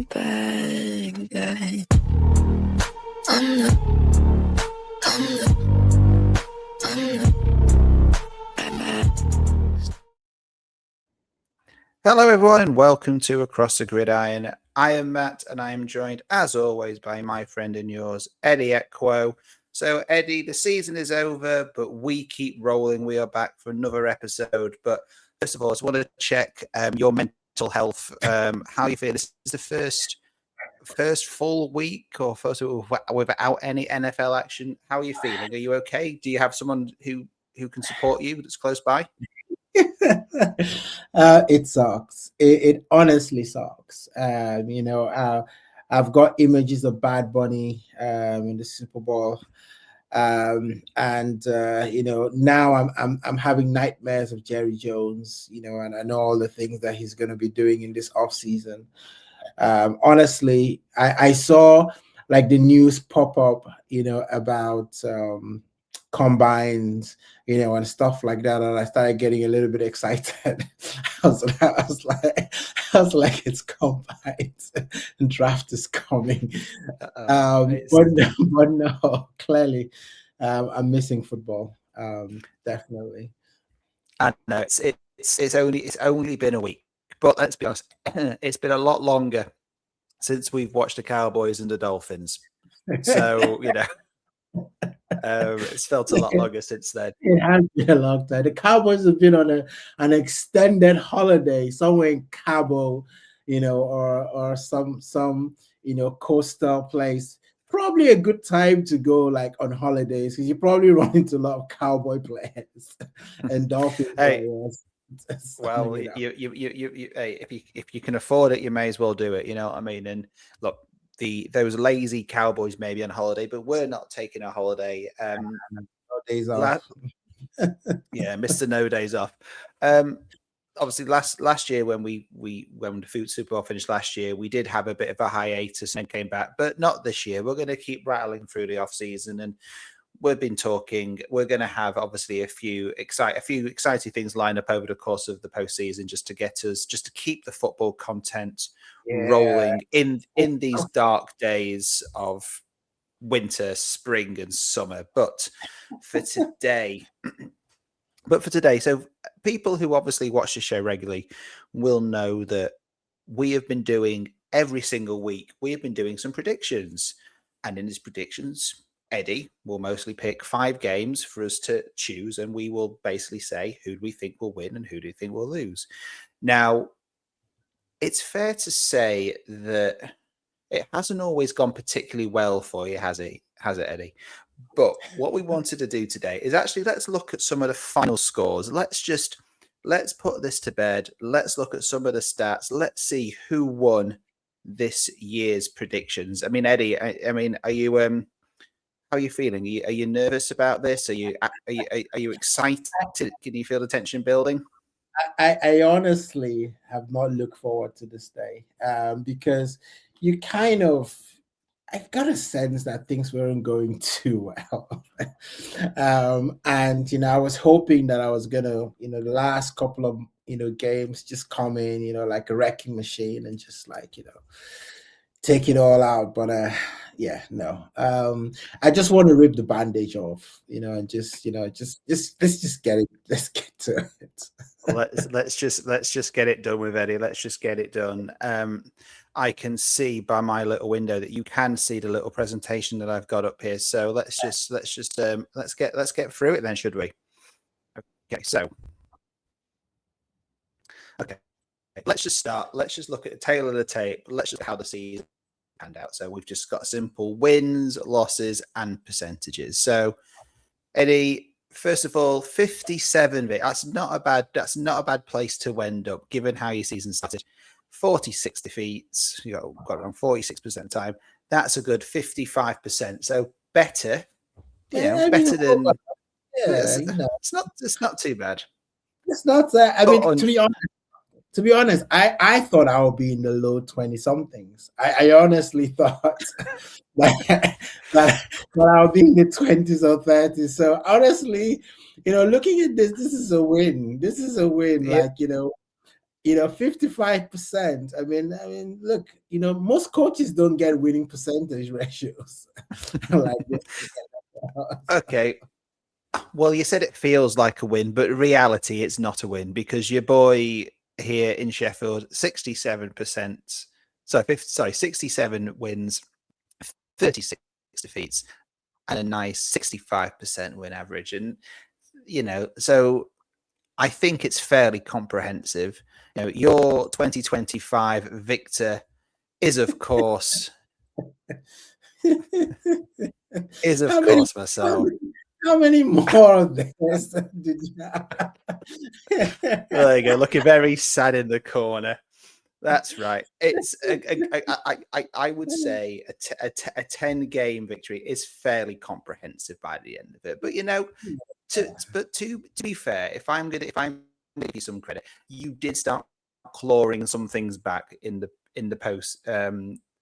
a bad guy. I'm not, I'm not, I'm not bad. Hello everyone and welcome to Across the Gridiron. I am Matt and I am joined as always by my friend and yours, Eddie Equo. So Eddie, the season is over, but we keep rolling. We are back for another episode. But first of all, I just want to check your mental health. How you feel? This is the first full week or first without any NFL action. How are you feeling? Are you okay? Do you have someone who can support you that's close by? It sucks. It honestly sucks. I've got images of Bad Bunny in the Super Bowl, and now I'm having nightmares of Jerry Jones. And all the things that he's going to be doing in this off season. Honestly, I saw like the news pop up, about combines, and stuff like that, and I started getting a little bit excited. I was like, it's combines, and draft is coming. But no, clearly, I'm missing football. Definitely. I know it's only been a week, but let's be honest, it's been a lot longer since we've watched the Cowboys and the Dolphins. So it's felt a lot longer since then. It has been a long time. The Cowboys have been on an extended holiday somewhere in Cabo, or some coastal place. Probably a good time to go like on holidays because you probably run into a lot of Cowboy players and Dolphin players. Well, if you can afford it, you may as well do it. You know what I mean? And look, those lazy Cowboys may be on holiday, but we're not taking a holiday. No days off. Yeah, Mr. No Days Off. Obviously, last year when when the Food Super Bowl finished last year, we did have a bit of a hiatus and came back, but not this year. We're going to keep rattling through the off season, and we've been talking. We're going to have obviously a few exciting things lined up over the course of the postseason, just to keep the football content rolling in these dark days of winter, spring, and summer. But for today, so people who obviously watch the show regularly will know that we have been doing every single week. We have been doing some predictions, and in these predictions, Eddie will mostly pick 5 games for us to choose, and we will basically say who do we think will win and who do we think will lose. Now, it's fair to say that it hasn't always gone particularly well for you, has it, Eddie? But what we wanted to do today is actually let's look at some of the final scores. Let's put this to bed. Let's look at some of the stats. Let's see who won this year's predictions. I mean, Eddie, I mean, are you how are you feeling? Are you nervous about this? Are you excited? Can you feel the tension building? I honestly have not looked forward to this day because I've got a sense that things weren't going too well. And, I was hoping that I was going to, the last couple of, games just come in, like a wrecking machine and just like, take it all out. But no. I just want to rip the bandage off, and just let's get it. Let's get to it. let's just get it done with Eddie. Let's just get it done. I can see by my little window that you can see the little presentation that I've got up here. So let's get through it then, should we? Okay, so let's just start. Let's just look at the tail of the tape. Let's just how the season panned out. So we've just got simple wins, losses, and percentages. So Eddie, first of all, 57. That's not a bad place to end up, given how your season started. 46 defeats. You got around 46% time. That's a good 55%. So better, better than. It's not too bad. It's not that. I mean, to be honest, I thought I would be in the low 20 somethings. I honestly thought that I would be in the 20s or 30s. So honestly, looking at this is a win. This is a win. Yeah. Like, 55%. I mean, look, most coaches don't get winning percentage ratios like this. Okay. Well, you said it feels like a win, but reality, it's not a win because your boy here in Sheffield, 67%. So 67 wins, 36 defeats, and a nice 65% win average. And so I think it's fairly comprehensive. Your 2025 victor is, of course, myself. How many more of this did you have? There you go, looking very sad in the corner. That's right. It's I would say a 10-game victory is fairly comprehensive by the end of it. But to be fair, if I'm gonna give you some credit, you did start clawing some things back in the post.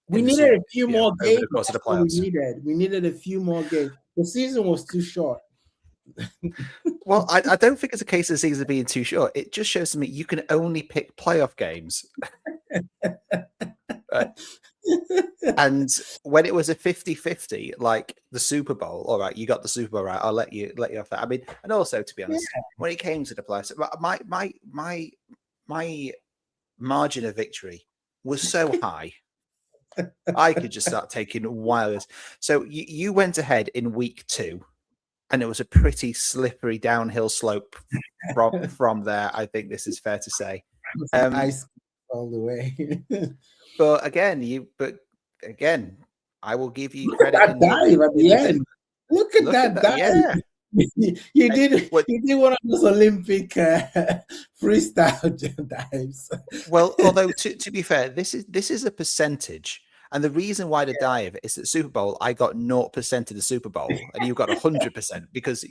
We needed a few more games over the course of the playoffs. We needed a few more games. The season was too short. Well, I don't think it's a case of the season being too short. It just shows to me you can only pick playoff games. Right. And when it was a 50-50, like the Super Bowl, all right, you got the Super Bowl right. I'll let you off that. I mean, and also to be honest, when it came to the playoffs, my margin of victory was so high. I could just start taking wireless. So you went ahead in week 2, and it was a pretty slippery downhill slope from there. I think this is fair to say. Ice all the way. But again, I will give you credit. That dive at the end. Look at that dive. Yeah. You did one of those Olympic freestyle dives. Well, although to be fair, this is a percentage, and the reason why the dive is that Super Bowl, I got 0% of the Super Bowl, and you got 100% because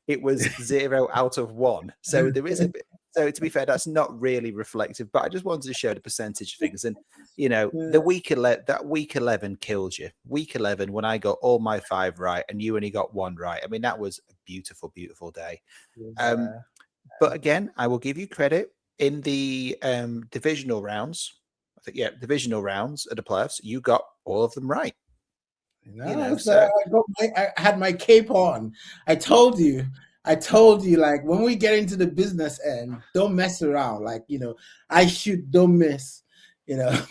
it was 0 out of 1. So there is a bit. So to be fair, that's not really reflective, but I just wanted to show the percentage things. And the week 11 killed you. Week 11, when I got all my 5 right and you only got 1 right. I mean, that was a beautiful, beautiful day. But again, I will give you credit in the divisional rounds. I think divisional rounds of the playoffs. You got all of them right. I had my cape on. I told you, like, when we get into the business end, don't mess around. Like, I shoot, don't miss. I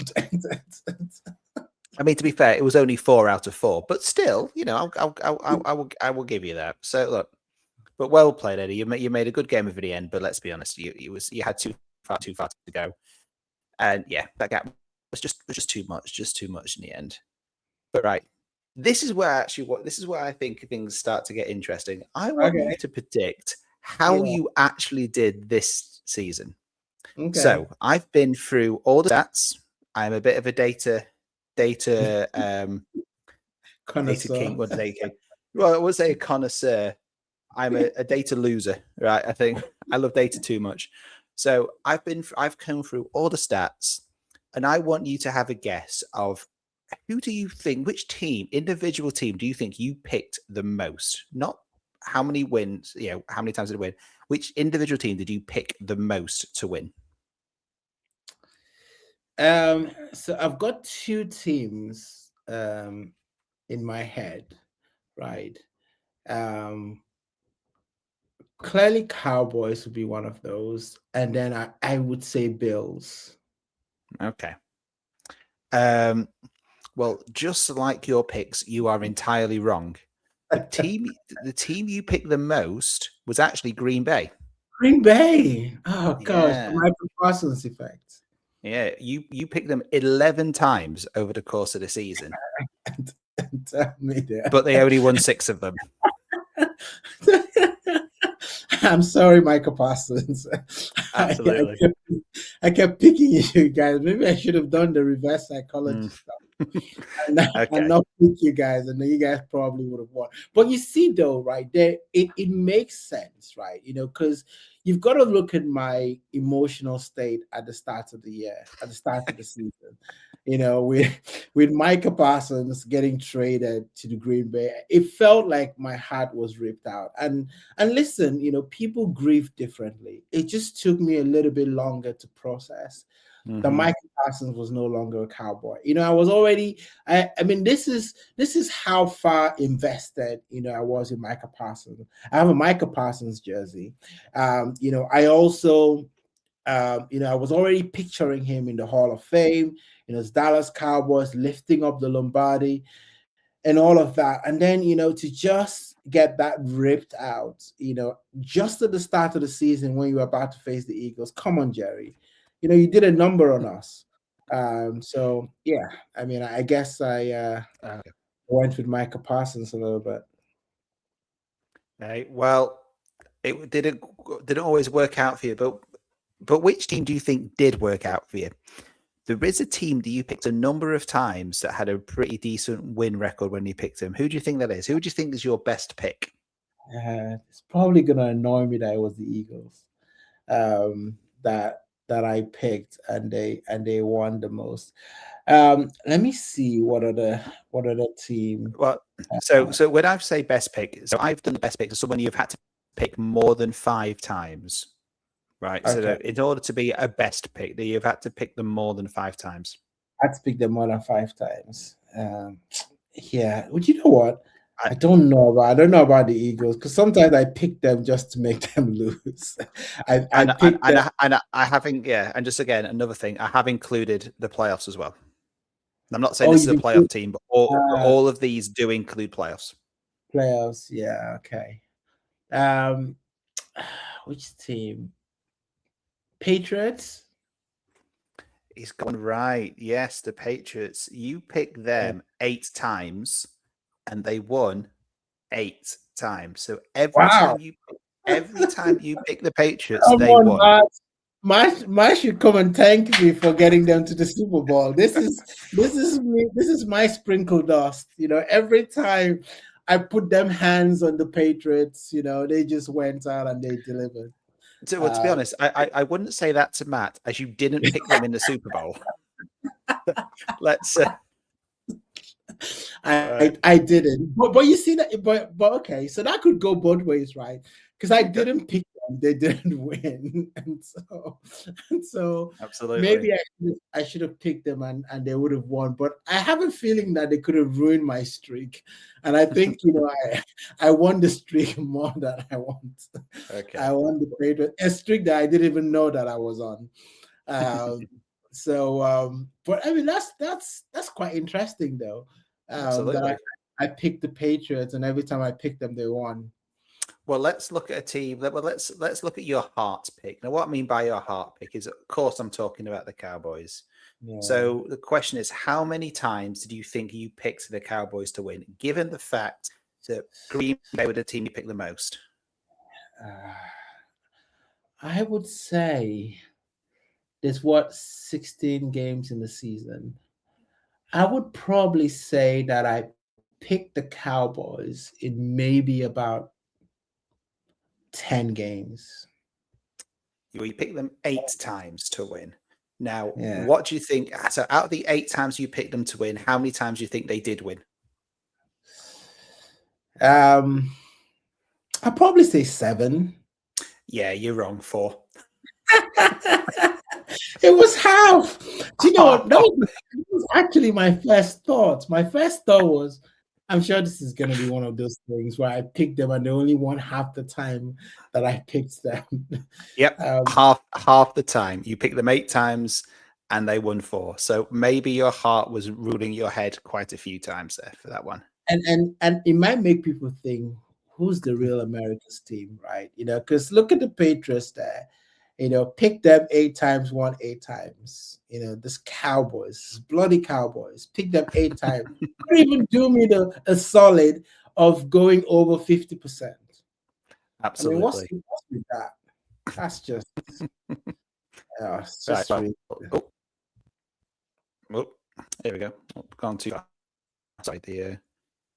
mean, to be fair, it was only 4 out of 4, but still, I will give you that. So look, but well played, Eddie. You made a good game of it at the end, but let's be honest, you had too far to go, and yeah, that gap was just too much in the end. But right. This is where I think things start to get interesting. I want you to predict how you actually did this season. Okay. So I've been through all the stats. I'm a bit of a data connoisseur. King. What data king? Well, I would say a connoisseur. I'm a data loser, right? I think I love data too much. So I've come through all the stats, and I want you to have a guess of who do you think, which individual team do you think you picked the most? Not how many wins, how many times did it win? Which individual team did you pick the most to win? So I've got 2 teams in my head, right? Clearly Cowboys would be one of those, and then I would say Bills. Okay. Well, just like your picks, you are entirely wrong. The team you picked the most was actually Green Bay. Green Bay. Oh gosh, Michael Parsons effect. Yeah, you picked them 11 times over the course of the season. But they only won 6 of them. I'm sorry, Michael Parsons. Absolutely. I kept picking you guys. Maybe I should have done the reverse psychology stuff. and not pick you guys, and then you guys probably would have won. But you see, though, right there, it makes sense, right? Because you've got to look at my emotional state at the start of the year, at the start of the season. With Micah Parsons getting traded to the Green Bay, it felt like my heart was ripped out. And listen, people grieve differently. It just took me a little bit longer to process that Micah Parsons was no longer a Cowboy. I was already. I mean, this is how far invested I was in Micah Parsons. I have a Micah Parsons jersey. I also. I was already picturing him in the Hall of Fame, his Dallas Cowboys lifting up the Lombardi and all of that. And then, to just get that ripped out, just at the start of the season when you were about to face the Eagles. Come on, Jerry. You did a number on us. So, yeah, I mean, I guess I went with Micah Parsons a little bit. Okay, well, it didn't always work out for you, but which team do you think did work out for you? There is a team that you picked a number of times that had a pretty decent win record when you picked them. Who do you think that is? Who do you think is your best pick? It's probably going to annoy me that it was the Eagles that I picked, and they won the most. Let me see what other team. Well, so when I say best pick, so I've done the best pick to someone you've had to pick more than 5 times. Right. Okay. So in order to be a best pick, you've had to pick them more than 5 times. I had to pick them more than 5 times. Yeah. Well, you know what? I don't know about the Eagles, because sometimes I pick them just to make them lose. I haven't. Yeah. And just again, another thing, I have included the playoffs as well. I'm not saying this is a playoff team, but all of these do include playoffs. Playoffs. Yeah. Okay. Which team? Patriots? He's gone right. Yes, the Patriots. You picked them 8 times, and they won 8 times. So every time you pick the Patriots, they won. Matt should come and thank me for getting them to the Super Bowl. This is me. This is my sprinkle dust. Every time I put them hands on the Patriots, they just went out and they delivered. So, well, to be honest, I wouldn't say that to Matt, as you didn't pick them in the Super Bowl. Let's. I didn't, but you see that, but okay, so that could go both ways, right? Because I didn't pick them, they didn't win, and so absolutely, maybe I should have picked them and they would have won. But I have a feeling that they could have ruined my streak, and I think I won the streak more than I want. Okay, I won the Patriots, a streak that I didn't even know that I was on. But I mean that's quite interesting though. That I picked the Patriots, and every time I picked them, they won. Well, let's look at a team. Well, let's look at your heart pick. Now, what I mean by your heart pick is, of course, I'm talking about the Cowboys. Yeah. So the question is, how many times did you think you picked the Cowboys to win, given the fact that Green Bay were the team you picked the most? I would say there's 16 games in the season. I would probably say that I picked the Cowboys in maybe about 10 games. You picked them 8 times to win. Now, what do you think? So out of the 8 times you picked them to win, how many times do you think they did win? I'd probably say 7. Yeah, you're wrong. 4. It was half. Do you know what? That was actually my first thought. My first thought was, I'm sure this is going to be one of those things where I picked them and they only won half the time that I picked them. Yep, half the time. You picked them 8 times and they won 4. So maybe your heart was ruling your head quite a few times there for that one. And it might make people think, who's the real America's team, right? Because look at the Patriots there. Pick them 8 times, won 8 times. This Cowboys, bloody Cowboys, pick them 8 times. Don't even do me a solid of going over 50%. Absolutely. I mean, what's with that? That's just. It's just right. There we go. Gone too far. Sorry,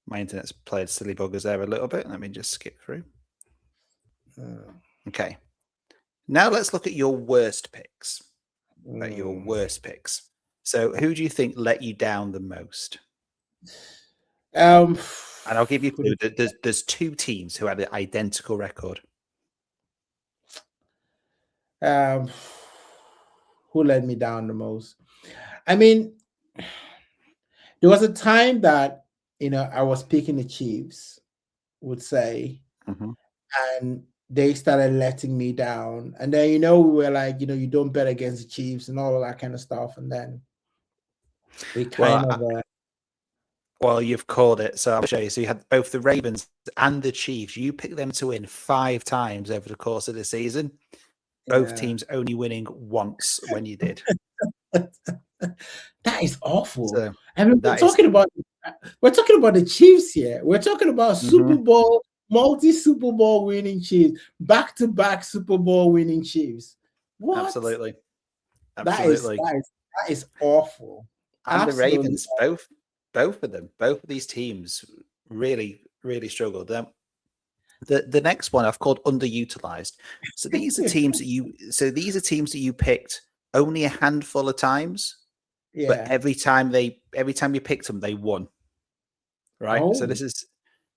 my internet's played silly buggers there a little bit. Let me just skip through. Okay. Now let's look at your worst picks. Your worst picks. So who do you think let you down the most? And I'll give you clue. There's two teams who had an identical record. Who let me down the most? I mean, there was a time that I was picking the Chiefs, would say, and they started letting me down. And then we were like, you don't bet against the Chiefs and all of that kind of stuff. And then we kind of. Well, you've called it, so I'll show you. So you had both the Ravens and the Chiefs. You picked them to win 5 times over the course of the season. Both teams only winning once when you did. That is awful. So I mean, we're talking about the Chiefs here. We're talking about Super Bowl, multi-Super Bowl winning Chiefs, back-to-back Super Bowl winning Chiefs. What? Absolutely. That is awful. And absolutely. The Ravens, both of these teams really, really struggled. The next one I've called underutilized. So these are teams that you picked only a handful of times, but every time you picked them, they won. Right. Oh.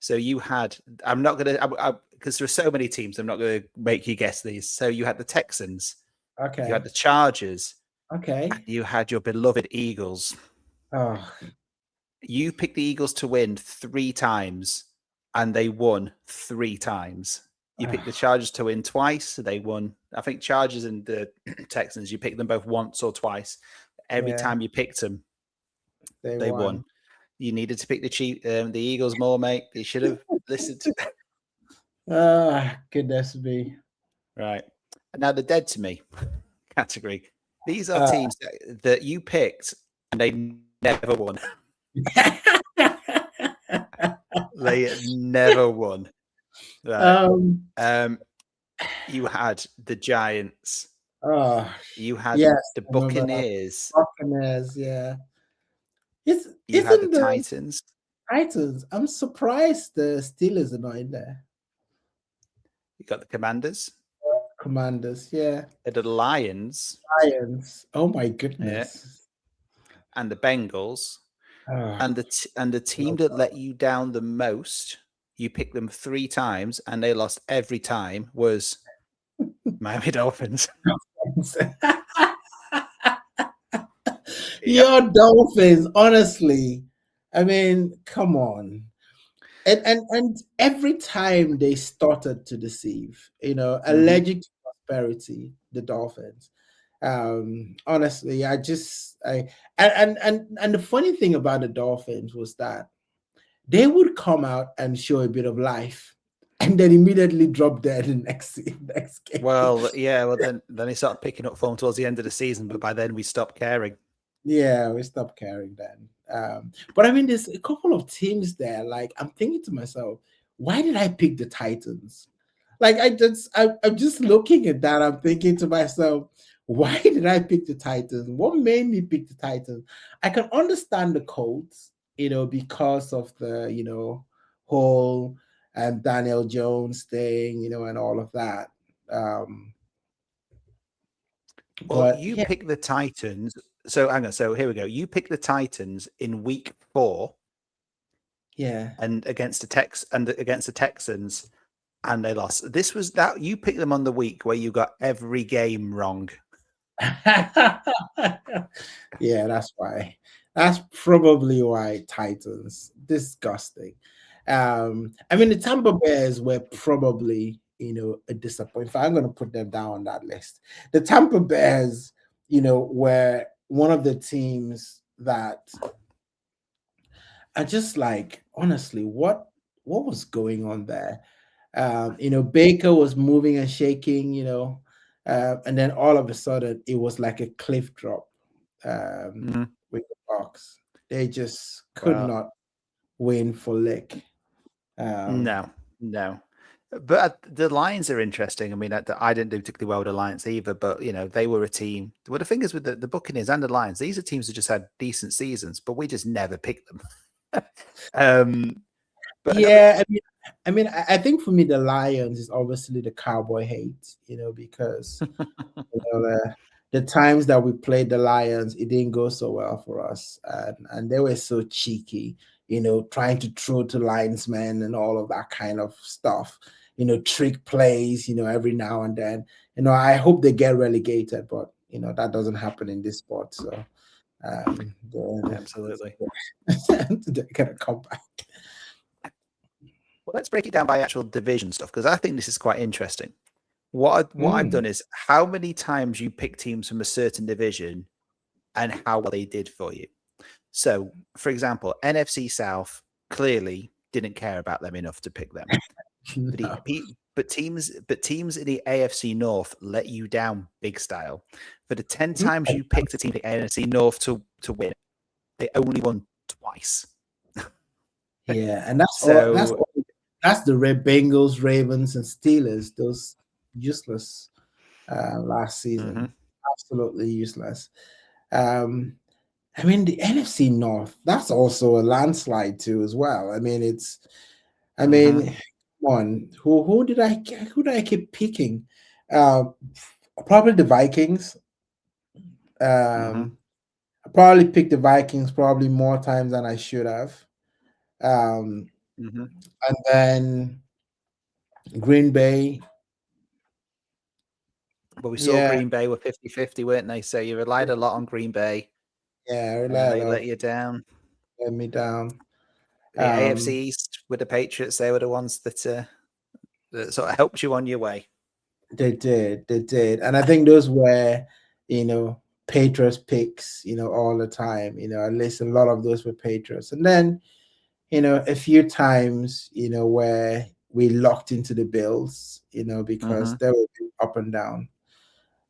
So you had. I'm not gonna because there are so many teams. I'm not gonna make you guess these. So you had the Texans. Okay. You had the Chargers. Okay. And you had your beloved Eagles. Oh. You picked the Eagles to win 3 times, and they won 3 times. You picked the Chargers to win twice. They won. I think Chargers and the Texans, you picked them both once or twice. Every time you picked them, they won. You needed to pick the Eagles more, mate. You should have listened to that. Goodness me. Right. And now the dead to me category. These are teams that you picked and they never won. They never won. Right. You had the Giants. You had the Buccaneers. Buccaneers, yeah. You had the Titans. Titans. I'm surprised the Steelers are not in there. You got the Commanders. Commanders, yeah. The Lions. Oh my goodness. Yeah. And the Bengals. And the team that let you down the most, you picked them 3 times and they lost every time, was Miami Dolphins. Your Dolphins, honestly. I mean, come on. And every time they started to deceive, allergic to prosperity, the Dolphins. Honestly, and the funny thing about the Dolphins was that they would come out and show a bit of life and then immediately drop dead in next game. Well, yeah, then they started picking up form towards the end of the season, but by then we stopped caring. Yeah, we stopped caring then. But I mean, there's a couple of teams there. Like, I'm thinking to myself, why did I pick the Titans? Like, I'm just looking at that. I'm thinking to myself, why did I pick the Titans? What made me pick the Titans? I can understand the Colts, because of the, whole Daniel Jones thing, and all of that. You picked the Titans. So hang on. So here we go. You picked the Titans in week 4. Yeah. And against the Texans, and they lost. This was that you picked them on the week where you got every game wrong. Yeah, that's why. That's probably why Titans. Disgusting. I mean, the Tampa Bears were probably, a disappointment. I'm going to put them down on that list. The Tampa Bears, were one of the teams that are just like, honestly, what was going on there? Baker was moving and shaking, and then all of a sudden it was like a cliff drop with the Bucs. They just could not win for lick. No. But the Lions are interesting. I mean, I didn't do particularly well with the Lions either, but they were a team. Well, the thing is with the Buccaneers and the Lions, these are teams that just had decent seasons, but we just never picked them. But Yeah, I think for me the Lions is obviously the Cowboy hate, because the times that we played the Lions, it didn't go so well for us, and they were so cheeky, trying to throw to linesmen and all of that kind of stuff, trick plays, every now and then. I hope they get relegated, but that doesn't happen in this sport. So absolutely. they're gonna come back. Well, let's break it down by actual division stuff because I think this is quite interesting. What I've done is how many times you pick teams from a certain division and how well they did for you. So, for example, NFC South clearly didn't care about them enough to pick them. No. But teams in the AFC North let you down big style. For the 10 times you picked a team in the NFC North to win, they only won twice. Yeah, and that's the Red Bengals, Ravens, and Steelers. Those useless last season, absolutely useless. The NFC North, that's also a landslide too, as well. Come on, who did I keep picking? Probably the Vikings. I probably picked the Vikings probably more times than I should have. And then Green Bay. But we saw Green Bay were 50-50, weren't they? So you relied a lot on Green Bay. Yeah, they let you down. Let me down. The AFC East with the Patriots, they were the ones that sort of helped you on your way. They did. And I think those were, Patriots picks, all the time. At least a lot of those were Patriots. And then, a few times, where we locked into the Bills, because they were up and down.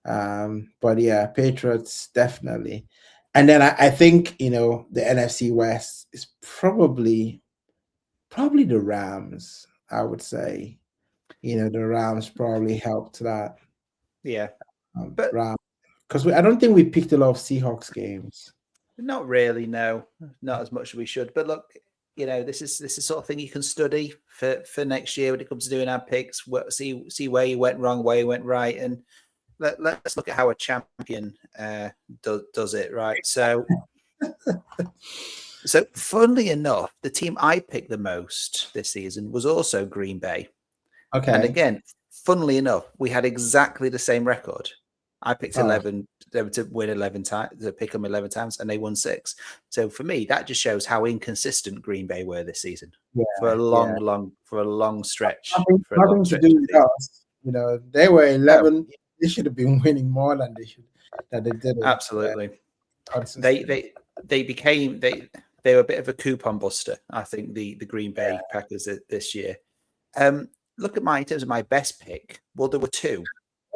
But yeah, Patriots definitely. And then I think, the NFC West is probably the Rams, I would say. The Rams probably helped that. Yeah. But because I don't think we picked a lot of Seahawks games. Not really, no. Not as much as we should. But look, this is the sort of thing you can study for next year when it comes to doing our picks. See where you went wrong, where you went right, and let's look at how a champion does it, right? So, funnily enough, the team I picked the most this season was also Green Bay. Okay. And again, funnily enough, we had exactly the same record. I picked 11 to win 11 times, to pick them 11 times, and they won 6. So for me, that just shows how inconsistent Green Bay were this season for a long stretch. Nothing to do with us. They were 11. No. They should have been winning more than they did. Absolutely. They were a bit of a coupon buster. I think the Green Bay Packers this year. Look at in terms of my best pick. Well, there were 2.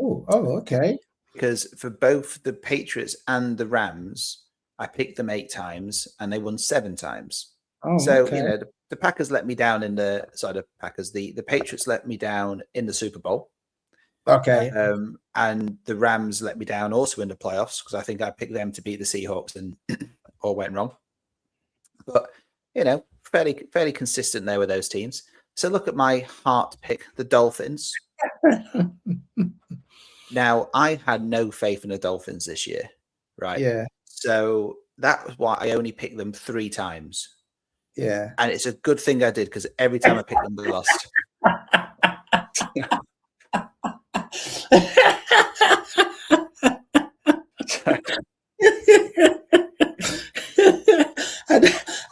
Oh, okay. Because for both the Patriots and the Rams, I picked them 8 times and they won 7 times. Oh, so okay. The Packers let me down in the Packers. The Patriots let me down in the Super Bowl. Okay. And the Rams let me down also in the playoffs because I think I picked them to beat the Seahawks and all went wrong. But fairly consistent there with those teams. So look at my heart pick, the Dolphins. Now, I had no faith in the Dolphins this year, right? Yeah. So that was why I only picked them 3 times. Yeah. And it's a good thing I did because every time I picked them, they lost.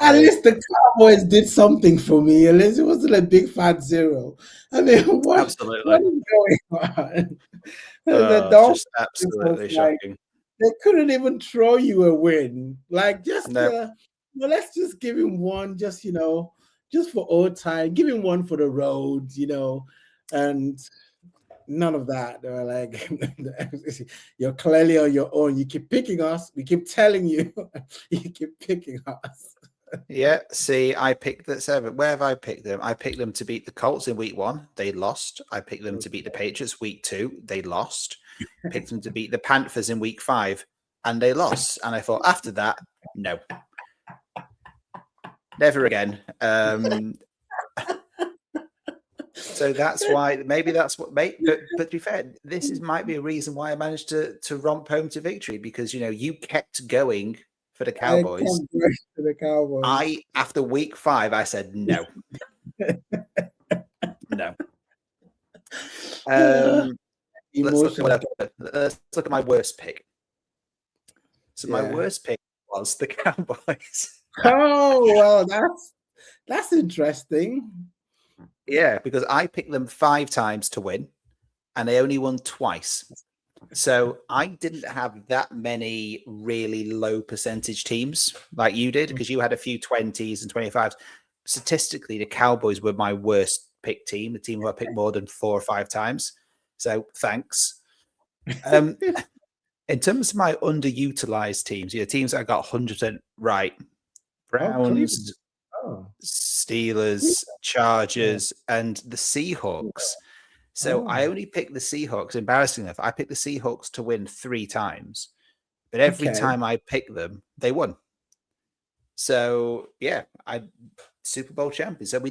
At least the Cowboys did something for me. At least it wasn't a big fat 0. Absolutely. What is going on? The Dolphins just absolutely shocking. They couldn't even throw you a win. Let's just give him one, just for old time. Give him one for the road, and none of that. They were like, you're clearly on your own. You keep picking us. We keep telling you, you keep picking us. Yeah, see, I picked the 7. Where have I picked them? I picked them to beat the Colts in week 1. They lost. I picked them to beat the Patriots week 2. They lost. Picked them to beat the Panthers in week 5, and they lost. And I thought after that, no, never again. So that's why. Maybe that's what. But to be fair, might be a reason why I managed to romp home to victory, because you kept going for the Cowboys. After week 5, I said no. No. Let's look at my worst pick. So my worst pick was the Cowboys. Oh, well, that's interesting. Yeah, because I picked them 5 times to win, and they only won twice. So I didn't have that many really low percentage teams like you did, because you had a few 20s and 25s. Statistically, the Cowboys were my worst pick team, the team who I picked more than 4 or 5 times. So thanks. In terms of my underutilized teams, teams that I got 100% right: Browns, Steelers, Chargers, and the Seahawks. So I only picked the Seahawks. Embarrassing enough, I picked the Seahawks to win 3 times, but every time I picked them, they won. So yeah, I Super Bowl champion. So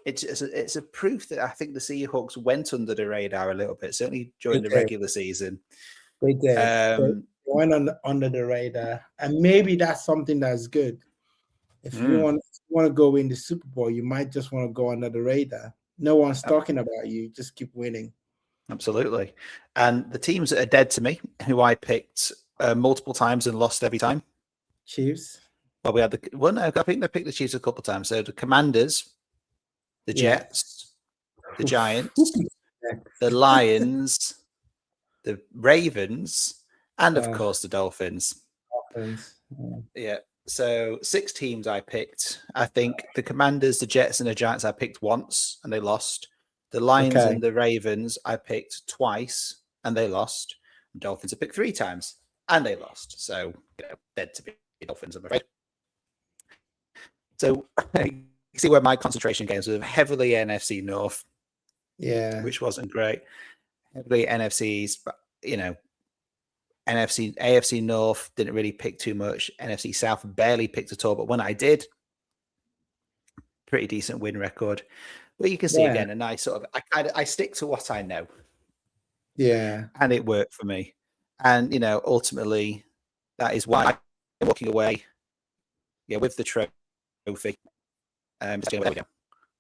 it's a proof that I think the Seahawks went under the radar a little bit, certainly during the regular season. They did. They went under the radar, and maybe that's something that's good. If you want to go in the Super Bowl, you might just want to go under the radar. No one's talking about you. Just keep winning. Absolutely. And the teams that are dead to me, who I picked multiple times and lost every time. Chiefs. Well, we had I think I picked the Chiefs a couple of times. So the Commanders, the Jets, the Giants, the Lions, the Ravens, and of course the Dolphins. Yeah. So 6 teams I picked. I think the Commanders, the Jets, and the Giants I picked once and they lost. The Lions and the Ravens I picked twice and they lost. The Dolphins I picked 3 times and they lost. So dead to be Dolphins, I'm afraid. So you see where my concentration games were heavily NFC North. Yeah. Which wasn't great. Heavily NFCs, but AFC North didn't really pick too much. NFC South barely picked at all. But when I did, pretty decent win record. But you can see again a nice sort of. I stick to what I know. Yeah, and it worked for me. And ultimately, that is why I'm walking away. Yeah, with the trophy. Walking away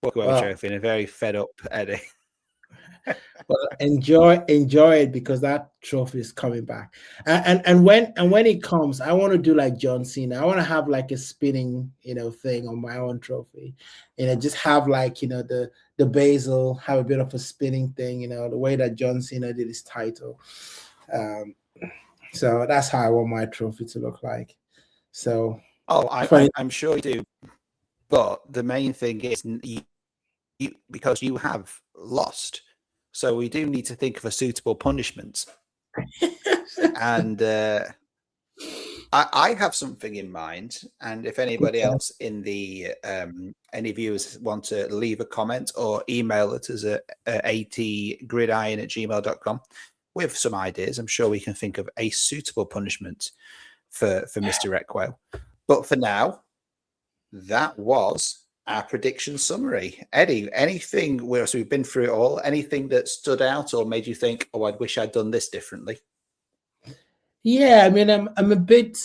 with the trophy, and a very fed up Eddie. Well, enjoy it, because that trophy is coming back, and when it comes, I want to do like John Cena. I want to have like a spinning thing on my own trophy, just have like the basil, have a bit of a spinning thing, the way that John Cena did his title. So that's how I want my trophy to look like. So I'm sure you do, but the main thing is you because you have lost. So we do need to think of a suitable punishment. And I have something in mind. And if anybody else in the any viewers want to leave a comment or email it as atgridiron@gmail.com with some ideas, I'm sure we can think of a suitable punishment for Mr. Reckwell. But for now, that was our prediction summary. Eddie, anything so we've been through it all, anything that stood out or made you think, I wish I'd done this differently? Yeah, I mean, I'm a bit,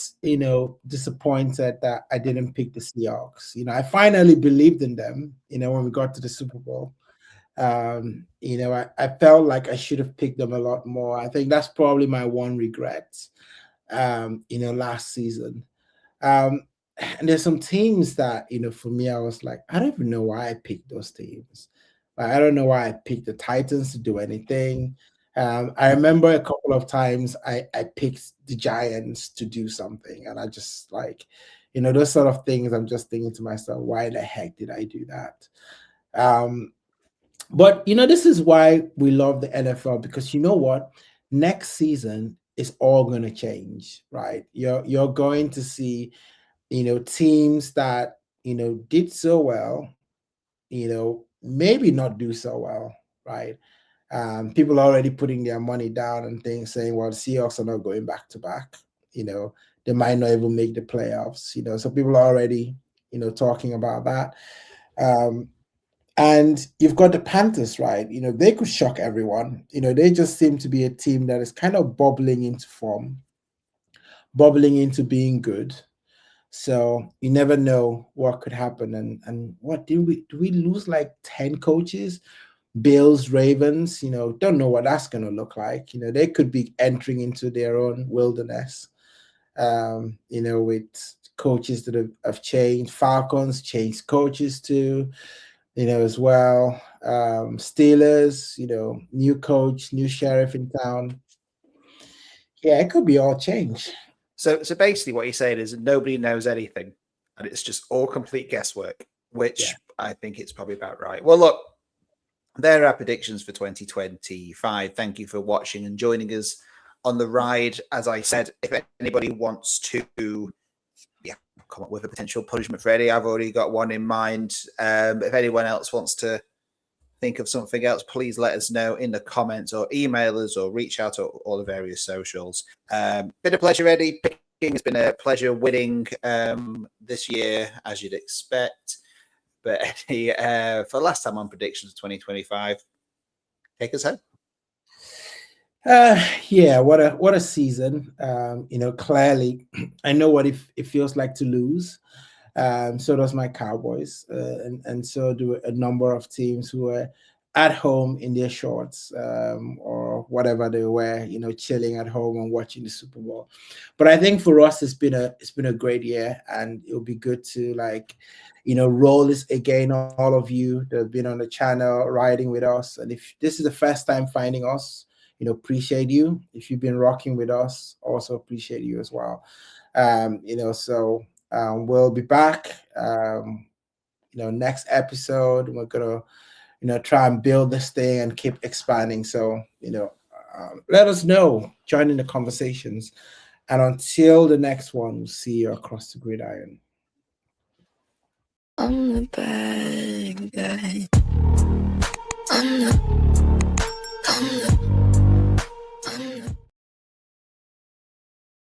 disappointed that I didn't pick the Seahawks. I finally believed in them, when we got to the Super Bowl. I felt like I should have picked them a lot more. I think that's probably my one regret, last season. And there's some teams that, for me, I was like, I don't even know why I picked those teams. Like, I don't know why I picked the Titans to do anything. I remember a couple of times I picked the Giants to do something. And I just those sort of things, I'm just thinking to myself, why the heck did I do that? But, this is why we love the NFL, because you know what? Next season is all going to change, right? You're going to see teams that did so well, maybe not do so well, right? People are already putting their money down and things, saying, well, the Seahawks are not going back to back. They might not even make the playoffs. So people are already talking about that. And you've got the Panthers, right? They could shock everyone. They just seem to be a team that is kind of bubbling into form, bubbling into being good. So you never know what could happen. And what do we lose like 10 coaches? Bills, Ravens, don't know what that's going to look like. They could be entering into their own wilderness, with coaches that have changed. Falcons changed coaches too, as well. Steelers, new coach, new sheriff in town. Yeah, it could be all change. So basically what you're saying is nobody knows anything and it's just all complete guesswork, which I think it's probably about right. Well, look, there are our predictions for 2025. Thank you for watching and joining us on the ride. As I said, if anybody wants to come up with a potential punishment for Eddie, I've already got one in mind. If anyone else wants to think of something else, please let us know in the comments or email us or reach out to all the various socials. Been a pleasure, Eddie. It's been a pleasure winning this year, as you'd expect. But Eddie, for last time on predictions 2025, take us home. Yeah, what a season. Clearly, I know what it feels like to lose. So does my Cowboys, and so do a number of teams who are at home in their shorts or whatever they wear, chilling at home and watching the Super Bowl. But I think for us, it's been a great year, and it'll be good to roll this again. All of you that have been on the channel riding with us, and if this is the first time finding us, appreciate you. If you've been rocking with us, also appreciate you as well. So. We'll be back, next episode. We're gonna, try and build this thing and keep expanding. So, let us know, join in the conversations. And until the next one, we'll see you across the gridiron. I'm the bad guy. I'm the